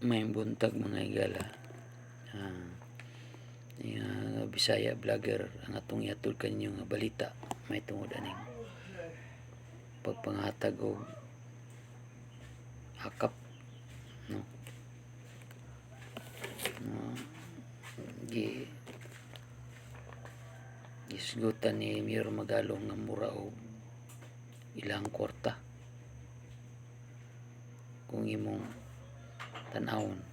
May buntag mga igala. Bisaya vlogger ang atong ihatod kanyo nga balita may tungod aning pagpangatag og hakap, no? Gisgutan ni Mayor Magalong nga mura og ilang kwarta kung imong tan-awon.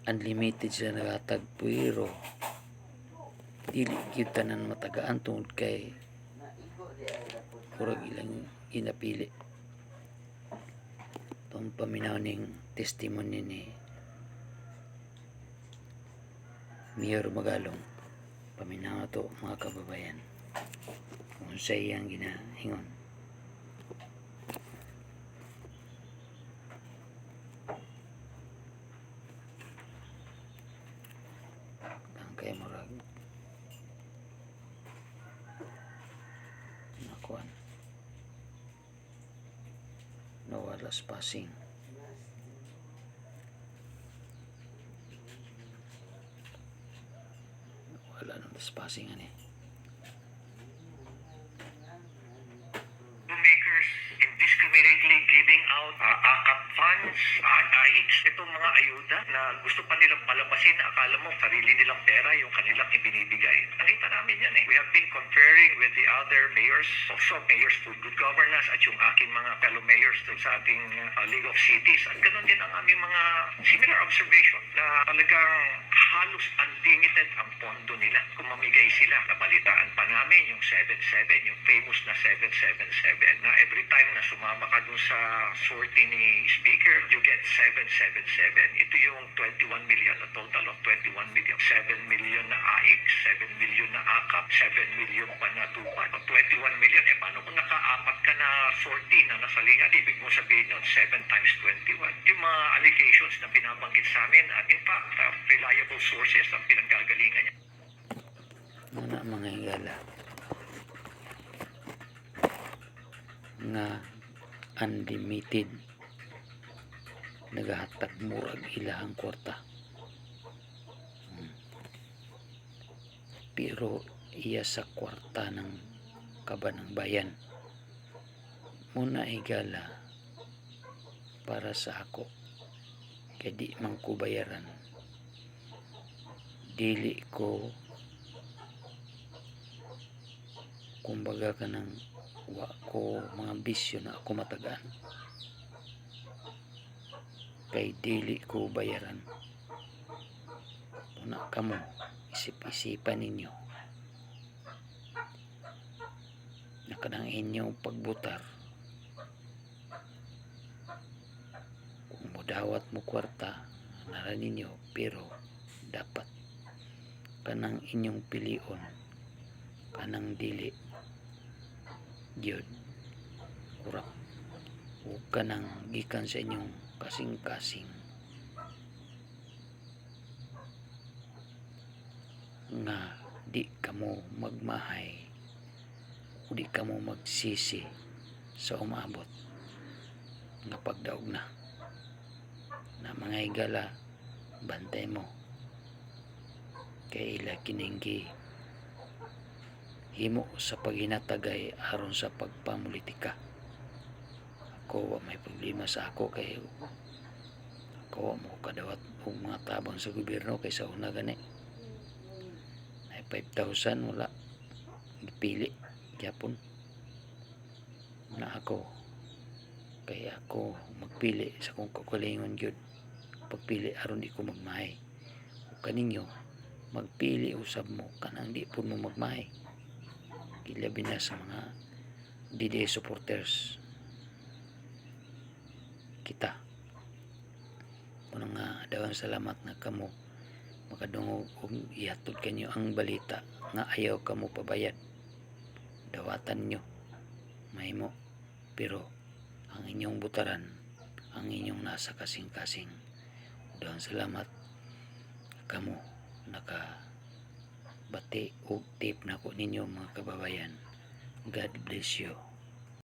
Unlimited sila naghatag, pero dili gyud tanan matagaan tungod kay murag ilang ginapili. Itong paminaw ning testimony ni Mayor Magalong, paminaw to mga kababayan kung sa iyang ginahingon. Kay murag nakuan nawalas passing. Wala nang passing ani. Makers indiscriminately giving out AKAP funds, IX, itong mga ayuda na gusto pa nilang palabasin na akala mo sarili nilang pera yung kanilang ibinibigay. Nakita namin yan eh. We have been conferring with the other mayors, also mayors for good governance at yung aking mga fellow mayors sa ating League of Cities. At ganun din ang aming mga similar observation na talagang halos unlimited ang pondo nila. Kung mamigay sila, nabalitaan pa namin yung 77, yung famous na 777 na every time na sumama ka dun sa sortie ni Speaker, you get 777. Ito yung 21 million, a total of 21 million. 7 million na AIC, 7 million na AKAP, 7 million pa na tupan. 21 million, paano kung nakaapat ka na sortie na nasalihan? Ibig mo sabihin yun, 7 times 21. Yung mga allegations na binabanggit sa amin, at in fact, reliable sources ang pinanggagalingan niya. Mga higala nga unlimited nagahatag murag ilahang kwarta, pero iya sa kwarta ng kabanang bayan. Muna higala para sa ako kay di man ko bayaran, dili ko kumbaga ka ng wa ko mga bisyo na ako matagaan kay dili ko bayaran. Una kamo isip-isipan ninyo na kanang inyong pagbutar kung modawat mo kwarta nara ninyo, pero dapat kanang inyong pilion, kanang dili gyud kurap o kanang gikan sa inyong kasing-kasing nga di kamo magmahay o di kamo magsisi sa umabot nga pagdaog na mga higala. Bantay mo kay ila kininggi himo sa paghinatagay aron sa pagpamulitika. Ako wa may problema sa ako kay ako wa mo kadawat og mga tabang sa gobyerno kay sa una gani ay 5,000 wala gipili gyapon na ako, kay ako magpili sa kung kaugalingon gyud pagpili aron di ko magmahay. O kaninyo magpili usab mo kanang di pud mo magmahay, gilabi na sa mga DDS supporters kita. Muna nga daghang salamat na kamo makadungog og ihatod kanyo ang balita nga ayaw kamo pabayad. Dawatan nyo mahimo, pero ang inyong butaran ang inyong nasa kasing-kasing. Daghang salamat kamo nakabati og tip nako ninyo mga kababayan. God bless you.